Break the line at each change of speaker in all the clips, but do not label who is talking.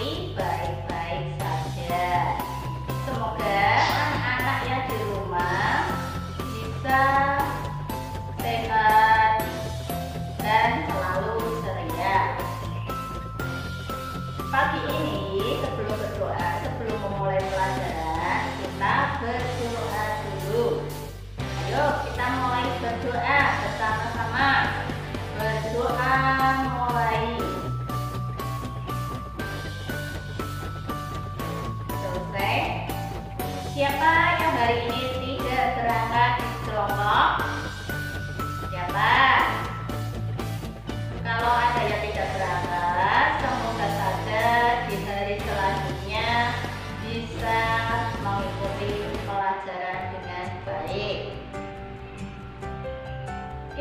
pasti baik-baik saja. Semoga anak-anak yang di rumah bisa sehat dan selalu ceria. Pagi ini sebelum berdoa, sebelum memulai pelajaran, kita berdoa dulu. Ayo kita mulai berdoa bersama-sama. Berdoa mulai. Selesai. Siapa yang hari ini tidak berangkat di kelompok? Siapa? Kalau ada yang tidak berangkat, semoga saja di hari selanjutnya bisa mengikuti pelajaran dengan baik.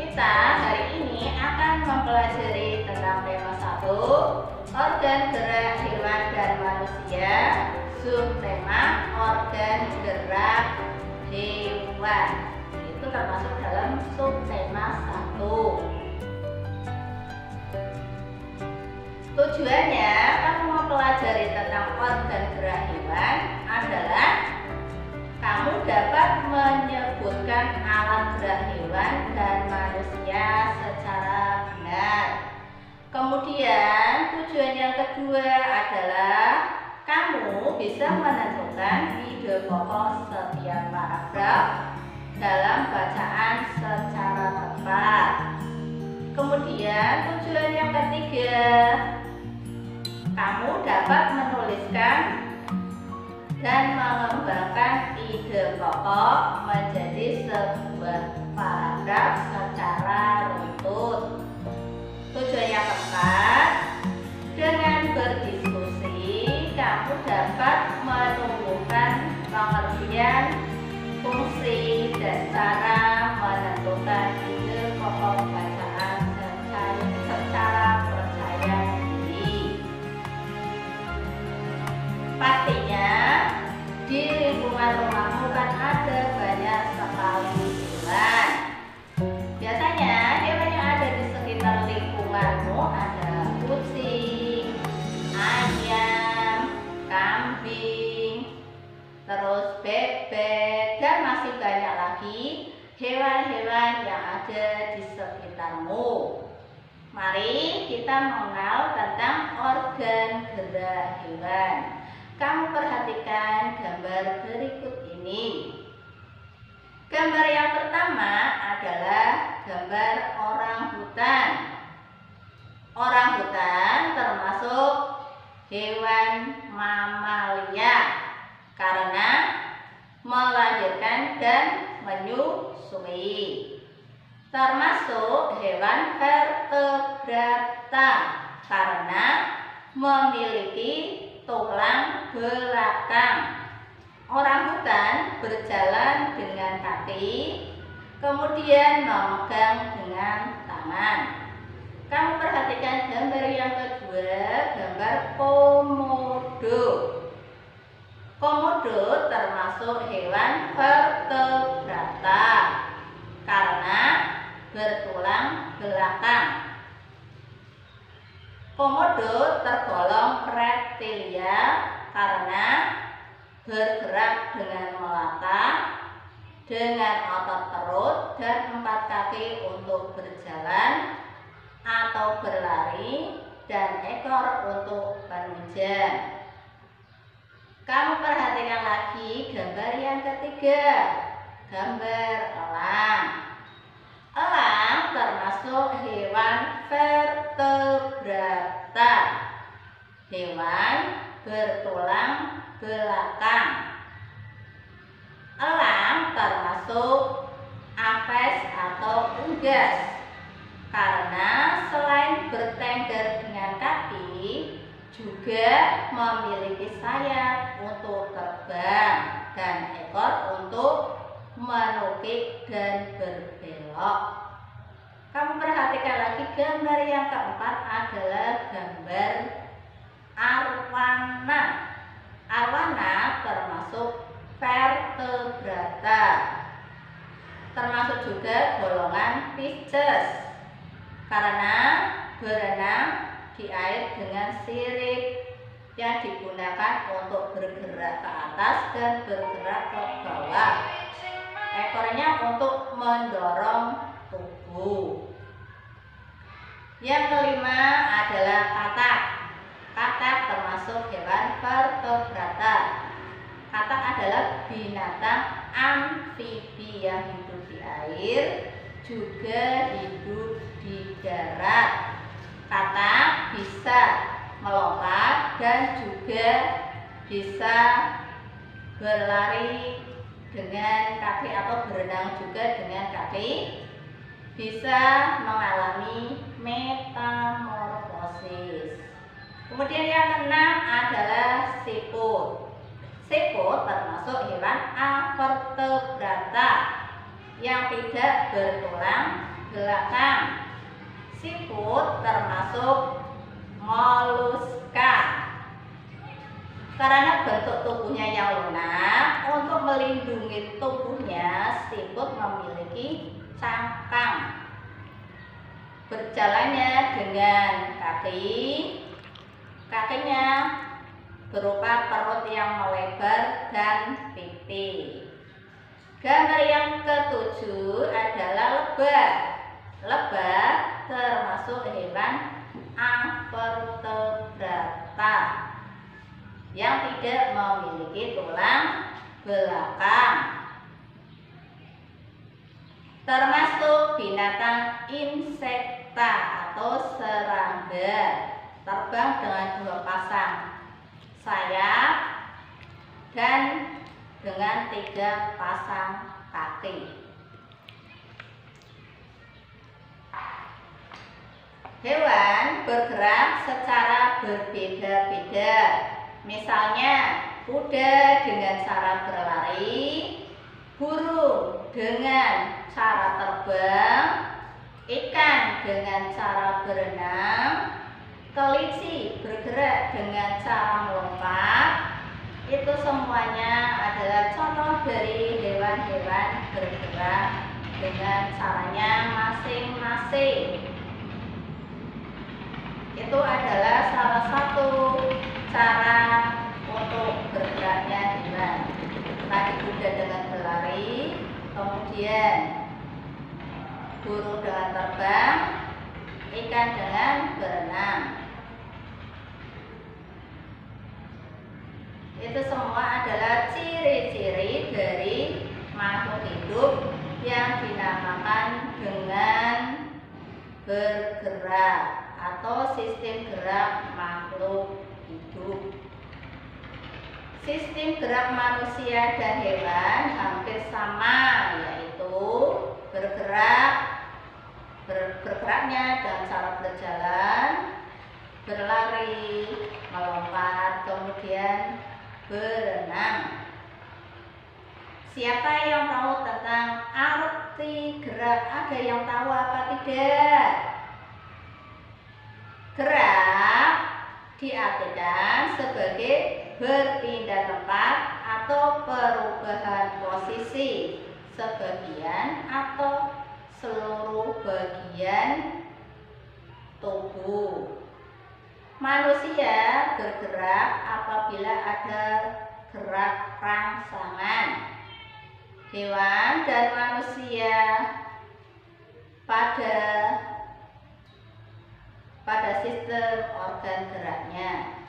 Kita hari ini akan mempelajari tentang tema 1, organ gerak hewan dan manusia, subtema organ gerak hewan. Itu termasuk dalam subtema 1. Tujuannya kamu mempelajari tentang organ gerak hewan adalah kamu dapat menyebutkan alat gerak hewan dan manusia secara benar. Kemudian tujuan yang kedua adalah kamu bisa menentukan ide pokok setiap paragraf dalam bacaan secara tepat. Kemudian tujuan yang ketiga, kamu dapat menuliskan dan mengembangkan ide pokok menjadi sebuah paragraf secara runtut. Tujuan yang keempat, dengan berdiskusi kamu dapat menumbuhkan pengertian, fungsi, dan cara menentukan ide pokok bacaan secara percaya diri. Pastinya di lingkungan rumahmu kan ada banyak sekali hewan. Biasanya hewan yang ada di sekitar lingkunganmu ada kucing, ayam, kambing, terus bebek, dan masih banyak lagi hewan-hewan yang ada di sekitarmu. Mari kita mengenal tentang organ gerak hewan. Kamu perhatikan gambar berikut ini. Gambar yang pertama adalah gambar orangutan. Orangutan termasuk hewan mamalia karena melahirkan dan menyusui. Termasuk hewan vertebrata karena memiliki tulang belakang. Orangutan berjalan dengan kaki, kemudian memegang dengan tangan. Kamu perhatikan gambar yang kedua, gambar komodo. Komodo termasuk hewan vertebrata karena bertulang belakang. Komodo tergolong reptilia karena bergerak dengan melata, dengan otot perut dan 4 kaki untuk berjalan atau berlari, dan ekor untuk menunjang. Kamu perhatikan lagi gambar yang ketiga, gambar elang. Elang termasuk hewan vertebrata, hewan bertulang belakang. Elang termasuk aves atau unggas karena selain bertengger dengan kaki, juga memiliki sayap untuk terbang dan ekor untuk menukik dan berbelok. Kamu perhatikan lagi gambar yang keempat adalah gambar arwana. Arwana termasuk vertebrata, termasuk juga golongan Pisces karena berenang di air dengan sirip yang digunakan untuk bergerak ke atas dan bergerak ke bawah. Ekornya untuk mendorong tubuh. Yang kelima adalah katak. Katak termasuk hewan vertebrata. Katak adalah binatang amfibi yang hidup di air, juga hidup di darat. Katak bisa melompat dan juga bisa berlari dengan kaki atau berenang juga dengan kaki, bisa mengalami metamorfosis. Kemudian yang keenam adalah siput. Siput termasuk hewan avertebrata yang tidak bertulang belakang. Siput termasuk moluska. Karena bentuk tubuhnya yang lunak, untuk melindungi tubuhnya, siput memiliki cangkang. Berjalannya dengan kakinya berupa perut yang melebar dan pipi. Gambar yang ketujuh adalah lebah. Lebah termasuk hewan avertebrata yang tidak memiliki tulang belakang. Termasuk binatang insekta atau serangga, terbang dengan 2 pasang sayap dan dengan 3 pasang kaki. Hewan bergerak secara berbeda-beda. Misalnya, kuda dengan cara berlari, burung dengan cara terbang, ikan dengan cara berenang, kelinci bergerak dengan cara melompat. Itu semuanya adalah contoh dari hewan-hewan bergerak dengan caranya masing-masing. Itu adalah salah satu cara untuk bergeraknya hewan. Tadi kuda dengan berlari, kemudian burung dengan terbang, ikan dengan berenang. Itu semua adalah ciri-ciri dari makhluk hidup yang dinamakan dengan bergerak atau sistem gerak makhluk hidup. Sistem gerak manusia dan hewan hampir sama, yaitu bergeraknya dengan cara berjalan, berlari, melompat, kemudian berenang. Siapa yang tahu tentang arti gerak? Ada yang tahu apa tidak? Gerak diartikan sebagai berpindah tempat atau perubahan posisi sebagian atau seluruh bagian tubuh. Manusia bergerak apabila ada gerak rangsangan. Hewan dan manusia pada sistem organ geraknya.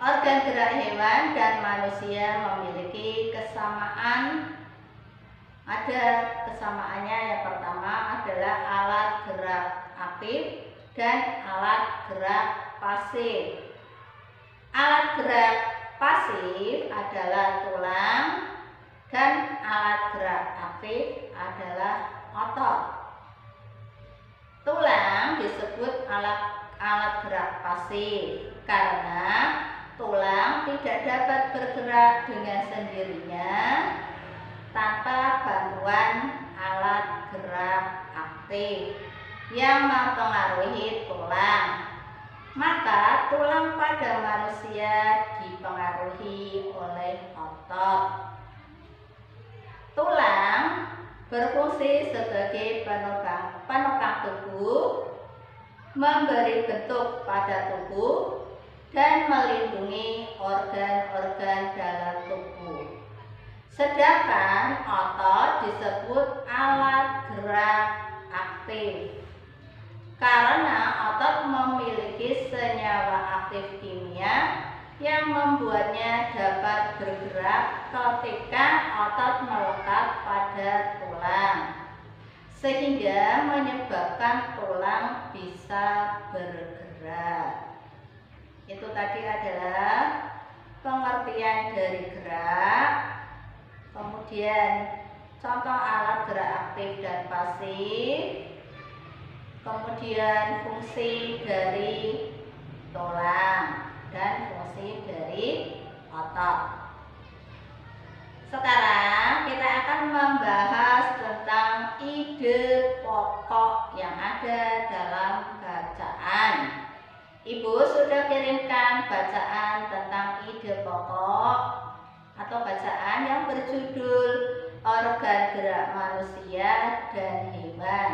Organ gerak hewan dan manusia memiliki kesamaan. Ada kesamaannya, yang pertama adalah alat gerak aktif dan alat gerak pasif. Alat gerak pasif adalah tulang dan alat gerak aktif adalah otot. Tulang disebut alat gerak pasif karena tulang tidak dapat bergerak dengan sendirinya tanpa bantuan alat gerak aktif yang mempengaruhi tulang. Maka tulang pada manusia dipengaruhi oleh otot. Tulang berfungsi sebagai penopang tubuh, memberi bentuk pada tubuh, dan melindungi organ-organ dalam tubuh. Sedangkan otot disebut alat gerak aktif karena otot memiliki senyawa aktif kimia yang membuatnya dapat bergerak ketika otot melekat pada tulang, sehingga menyebabkan tulang bisa bergerak. Itu tadi adalah pengertian dari gerak, kemudian contoh alat gerak aktif dan pasif, kemudian fungsi dari tulang dan fungsi dari otot. Sekarang kita akan membahas tentang ide pokok yang ada dalam bacaan. Ibu sudah kirimkan bacaan tentang ide pokok atau bacaan yang berjudul Organ Gerak Manusia dan Hewan.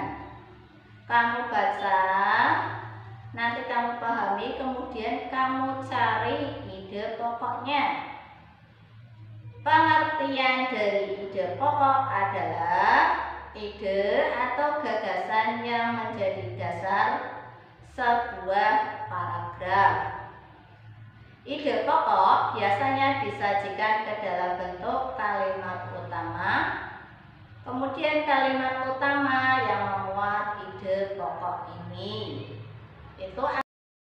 Kamu baca, nanti kamu pahami, kemudian kamu cari ide pokoknya. Pengertian dari ide pokok adalah ide atau gagasan yang menjadi dasar sebuah paragraf. Ide pokok biasanya disajikan ke dalam bentuk kalimat utama, kemudian kalimat utama yang memuat ide pokok ini itu